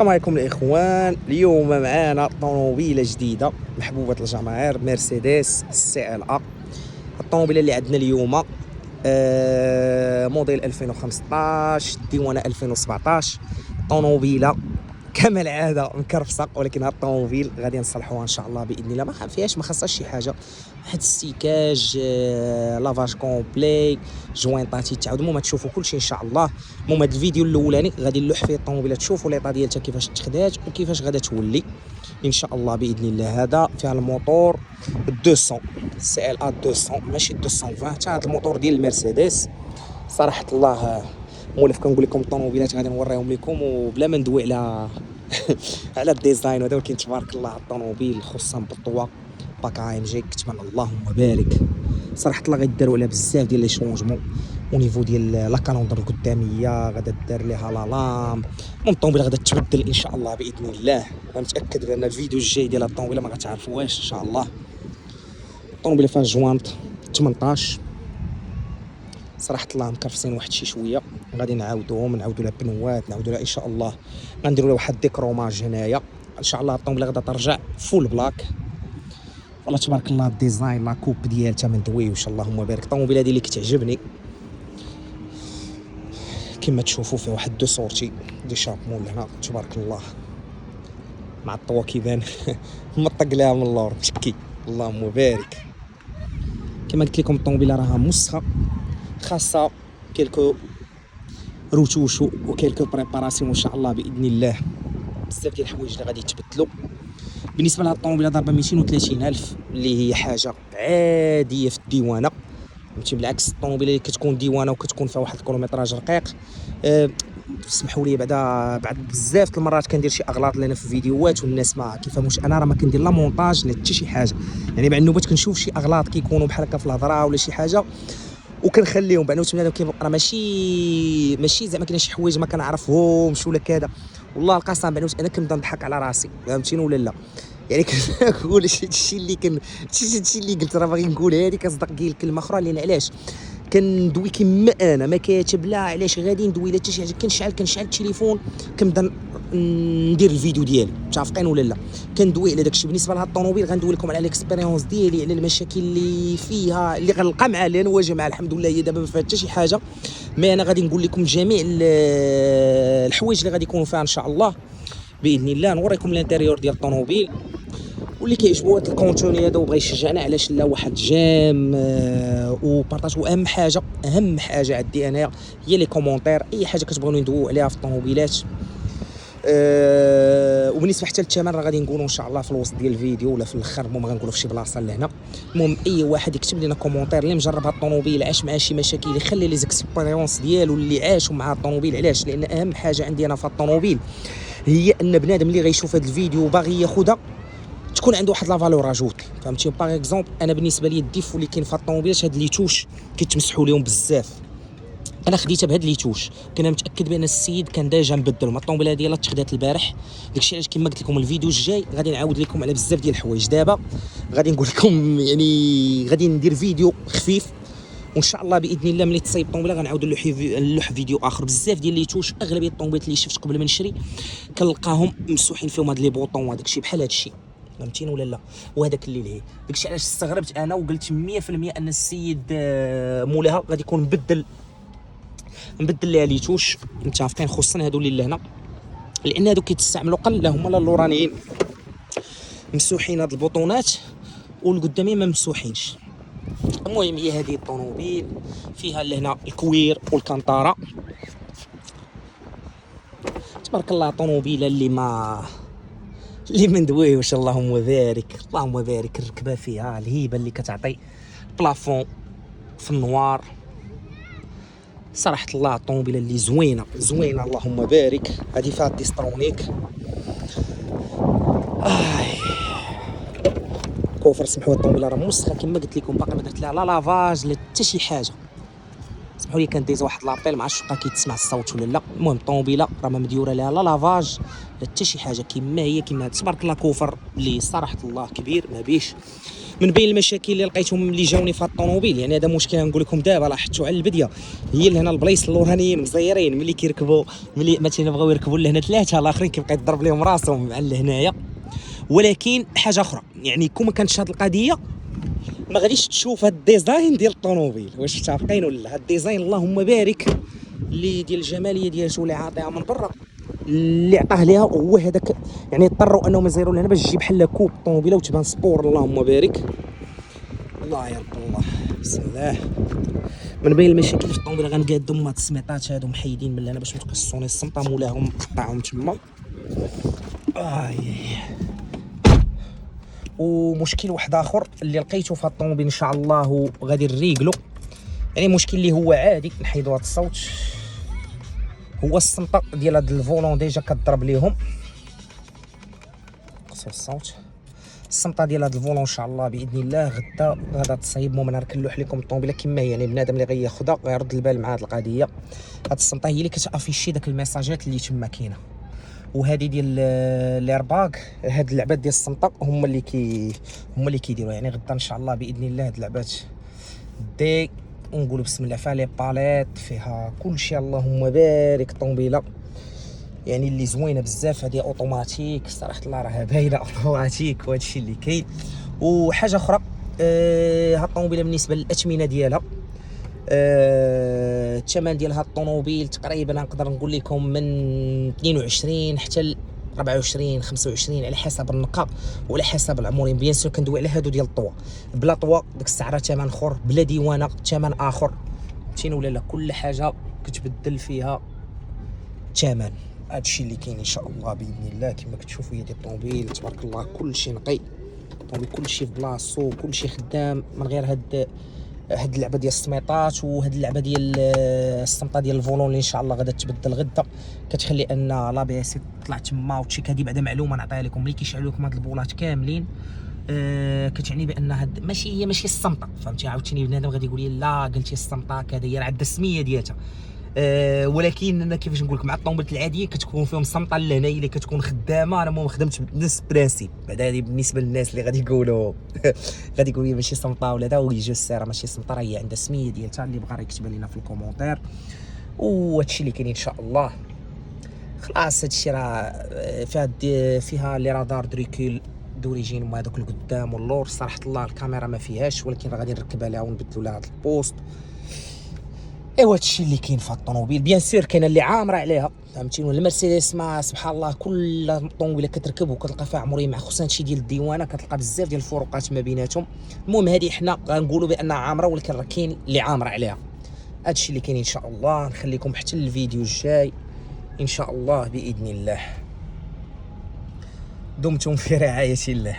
السلام عليكم الاخوان. اليوم معنا طوموبيله جديده محبوبه الجماهير، مرسيدس سي ال ا. الطوموبيله اللي عندنا اليوم موديل 2015 ديوانه 2017. طوموبيله كما العاده مكرفصه، ولكن هاد الطوموبيل غادي نصلحوها ان شاء الله باذن الله. ما فيهاش، ما خاصهاش شي حاجه، واحد السيكاج، لافاج كومبلي، جوينطاتي تعاود. المهم تشوفوا كلشي ان شاء الله. المهم هذا الفيديو الاولاني غادي نلوح فيه الطوموبيله، تشوفوا ليطا ديالها كيفاش تخدات وكيفاش غادا تولي ان شاء الله باذن الله. هذا فيها الموتور 200 سي ال ا 200 ماشي 220. حتى هذا الموتور ديال المرسيدس صراحه الله مولف. كنقول لكم الطوموبيلات غادي نوريهم لكم وبلا ما ندوي على على الديزاين هذا، ولكن تبارك الله الطوموبيل خصوصا بالطوا باك ام جي كتبان اللهم بارك. صراحه الله غيداروا عليها بزاف ديال لي شونجمون او نيفو ديال لا كالوندر القداميه، غادا دار ليها لا لام. المهم الطوموبيله غادا تبدل ان شاء الله باذن الله. انا متاكد بان الفيديو الجاي ديال الطوموبيله ما غتعرفوهاش ان شاء الله. الطوموبيله فيها جوانط 18 صراحه الله مكرفسين واحد شي شويه، غادي نعاودوهم، نعاودوا لها بنوات، نعاودوا لها ان شاء الله. غنديروا لها واحد ديكروماج هنايا ان شاء الله. الطوموبيله غادا ترجع فول بلاك. والله تبارك الله الديزاين لا كوب ديالها ما ندويوش اللهم بارك. الطوموبيله هذه اللي كتعجبني كما تشوفوا فيها واحد دو سورتي دي شابمون هنا تبارك الله مع الطوا كيبان مطق لها من اللور مشكي اللهم بارك. كما قلت لكم الطوموبيله راها مسخه، خاصه كيلكو روتوشو وكيلكو بريباراسيون ان شاء الله باذن الله. بزاف ديال الحوايج اللي غادي يتبدلوا. بالنسبه لهاد الطوموبيله ضاربه 230,000 اللي هي حاجه عاديه في الديوانه، فهمتي. بالعكس الطوموبيله اللي كتكون ديوانه وكتكون فيها واحد الكيلومتراج رقيق، سمحوا لي بعد بزاف المرات كندير شي اغلاط لنا في الفيديوهات والناس ما كيفهموش. انا راه ما كندير لا مونتاج لا حتى شي حاجه، يعني بعد النوبات كنشوف شي اغلاط كيكونوا بحال هكا في الهضره ولا شي حاجه وكنخليهم بعد نوت بنادم راه ماشي زعما كاين شي حوايج ما كنعرفهمش ولا كذا. والله القسم بعد انا كنبدا نضحك على راسي، فهمتيني ولا لا؟ يعني كنقول شي اللي قلت راه باغي نقول هذه كنصدق ديال الكلمه اخرى. لان علاش كندوي كما انا ما كاتب لا علاش غادي ندوي لا حتى شي حاجه. كنشعل التليفون كنبدا ندير الفيديو ديالي، متفقين ولا لا؟ كندوي على داكشي. بالنسبه لهاد الطوموبيل غندوي لكم على الاكسبيريونس ديالي، على المشاكل اللي فيها اللي غنلقى معها اللي نواجه معها. الحمد لله هي دابا ما فيها حتى شي حاجه، مي انا غادي نقول لكم جميع الحوايج اللي غادي يكونوا فيها ان شاء الله باذن الله. نوريكم الانتيريور ديال الطوموبيل واللي كيعجبو هذا الكونتوني هذا وبغى يشجعنا علاش لا واحد جيم وبارطاج. واهم حاجه عندي انايا هي لي كومونتير، اي حاجه كتبغيو ندويو عليها في الطوموبيلات. وبالنسبه حتى للثمن راه غادي نقولوا ان شاء الله في الوسط ديال الفيديو ولا في الاخر. المهم غنقولوا في شي بلاصه لهنا. المهم اي واحد يكتب لنا كومونتير اللي مجرب هاد الطوموبيل، عاش معاه شي مشاكل، يخلي لي زيكسبيريونس ديالو اللي عاشوا مع الطوموبيل. علاش؟ لان اهم حاجه عندي انا في الطوموبيل هي ان بنادم اللي غيشوف هاد الفيديو وباغي ياخذها تكون عنده واحد لا فالور اجوتي، فهمتي. باغ اكزومبل انا بالنسبه لي الديفو اللي كاين في الطوموبيلات هاد لي توش كيتمسحوا لهم بزاف. انا خديتها بهاد لي توش، كنا متاكد بان السيد كان ديجا مبدل. مع الطوموبيله ديالها تخدات البارح، داكشي علاش كما قلت لكم الفيديو الجاي غادي نعاود لكم على بزاف ديال الحوايج. دابا غادي نقول لكم يعني غادي ندير فيديو خفيف وان شاء الله باذن الله ملي تصايب الطوموبيله غنعاودوا نلوح فيديو اخر. بزاف ديال لي توش اغلبيه الطوموبيلات اللي شفت قبل ما نشري كنلقاهم مسوحين فيهم هاد لي بوطون وهذاك الشيء بحال هاد الشيء، فهمتيني ولا لا؟ وهذاك اللي لهيه داكشي علاش استغربت انا وقلت 100% ان السيد مولاها غادي يكون مبدل ليها لي توش، متفقين. خصوصا هادو اللي لهنا لان هادو كيتستعملوا قل هما لا اللورانيين مسوحين هاد البطونات والقدامين ما مسوحينش. المهم هي هذه الطوموبيل فيها لهنا الكوير والكانطاره تبارك الله. طوموبيله اللي ما ندويوش اللهم بارك اللهم بارك. الركبه فيها الهيبه اللي كتعطي بلافون في النوار. صراحه الله الطوموبيله اللي زوينه اللهم بارك. هذه فيها ديسترونيك كوفر. سمحوا لي الطوموبيله راه مسخه كما قلت لكم، باقي ما درت لها لا لافاج لا حتى شي حاجه. سمحوا لي كنديز واحد لابيل ما عرفتش بقى كيتسمع الصوت ولا لا. المهم الطوموبيله راه ما مديوره لها لا لافاج لا حتى شي حاجه، كما هي كما تبارك الله. كوفر اللي صراحه الله كبير ما بيش. من بين المشاكل اللي لقيتهم اللي جاوني في الطوموبيل، يعني هذا مشكل نقول لكم دابا لاحظتوا على البديه، هي اللي هنا البلايص اللورانيين مزيرين ملي كيركبوا، ملي مثلا بغاو يركبوا لهنا ثلاثه الاخرين كيبقى يضرب لهم راسهم مع لهنايا. ولكن حاجه اخرى، يعني كون ما كانتش هذه القضيه ما غاديش تشوف هاد الديزاين ديال الطوموبيل. واش متفقين ولا لا؟ هاد الديزاين اللهم بارك اللي ديال الجماليه ديالته اللي عاطيها من برا اللي عطاه ليها هو هذاك، يعني اضطروا انهم يزيروا لهنا باش تجي بحال كوب الطوموبيله وتبان سبور. اللهم بارك، الله يا رب الله، بسم الله. من بين المشاكل في الطوموبيله غنقادهم هاد السميطات هادو محيدين من هنا باش ما تكسوني السمطه، مولاهم قطعهم تما. ومشكل واحد اخر اللي لقيته في الطوموبيل ان شاء الله غادي نريقلو، يعني مشكل اللي هو عادي نحيدو هاد الصوت، هو السمطه ديال هاد الفولون ديجا كضرب ليهم. قصوا الصوت، السمطه ديال هاد الفولون ان شاء الله باذن الله غدا تصايب. المهم انا كنلوح لكم الطوموبيله كما هي، يعني بنادم اللي غياخذها غيرد البال مع هاد القضيه. هاد السمطه هي اللي كتافيشي داك الميساجات اللي تما كاينه، وهذه ديال ليرباك، هاد اللعبات ديال السمطه هما اللي كيديروا. يعني غدا ان شاء الله باذن الله هاد اللعبات دي ونقولوا بسم الله فيها لي باليت، فيها كلشي اللهم بارك. الطوموبيله يعني اللي زوينه بزاف، هذه اوتوماتيك صراحه الله راها باينه اوتوماتيك وهادشي اللي كاين. وحاجه اخرى، هاد الطوموبيله بالنسبه للاثمنه ديالها، الثمن ديال هاد الطوموبيل تقريبا نقدر نقول لكم من 22 حتى ل 24 25 على حسب النقاء وعلى حسب العمرين. بيان سور كندوي على هادو ديال الطوا، بلا طوا ديك السعره ثمن اخر، بلا ديوانه ثمن اخر، فهمتيني ولا لا؟ كل حاجه كتبدل فيها ثمن. هادشي اللي كاين ان شاء الله باذن الله. كما كتشوفوا هي ديال الطوموبيل تبارك الله كلشي نقي، الطوموبيل كلشي في بلاصتو، كلشي خدام، من غير هاد اللعبه ديال السميطات وهاد اللعبه ديال السمطه ديال الفولون اللي ان شاء الله غادا تبدل غدا، كتخلي ان لا بي اس تطلع تما وتشيك. هادي بعدا معلومه نعطيها لكم، ملي كيشعلوا لكم هاد البولات كاملين كتعني بان هاد ماشي السمطه، فهمتي؟ عاوتاني بنادم غادي يقول لي لا قلتي السمطه كذا، هي عندها السميه ديالها. ولكن انا كيفاش نقول لك، مع الطوموبيلات العاديه كتكون فيهم سمطه لهنا اللي كتكون خدامه. انا خدمت بنفس البرانسيب. بعدا هذه بالنسبه للناس اللي غادي يقولوا غادي يقولوا لي ماشي سمطه ولا دا، ويجيو السيره ماشي سمطه، راه هي عندها سميه ديالها. اللي بغى يكتب لنا في الكومونتير. وهادشي اللي كاين ان شاء الله. خلاص هادشي راه فيها لي رادار دريكول دوريجين، هما هذوك القدام واللور. صراحه الله الكاميرا ما فيهاش، ولكن راه غادي نركبها لها ونبدلوا لها هذا البوست. ايوا هادشي اللي كاين في الطوموبيل. بيان سور كاينه اللي عامره عليها، فهمتيني؟ المرسيدس ما سبحان الله كل طوموبيله كتركب وكتلقى فيها عمرين، مع خصوصا هادشي ديال الديوانه كتلقى بزاف ديال الفروقات ما بيناتهم. المهم هذه حنا غنقولوا بانها عامره، ولكن راه كاين اللي عامره عليها. هادشي اللي كاين ان شاء الله. نخليكم حتى الفيديو الجاي ان شاء الله باذن الله. دمتم في رعايه الله.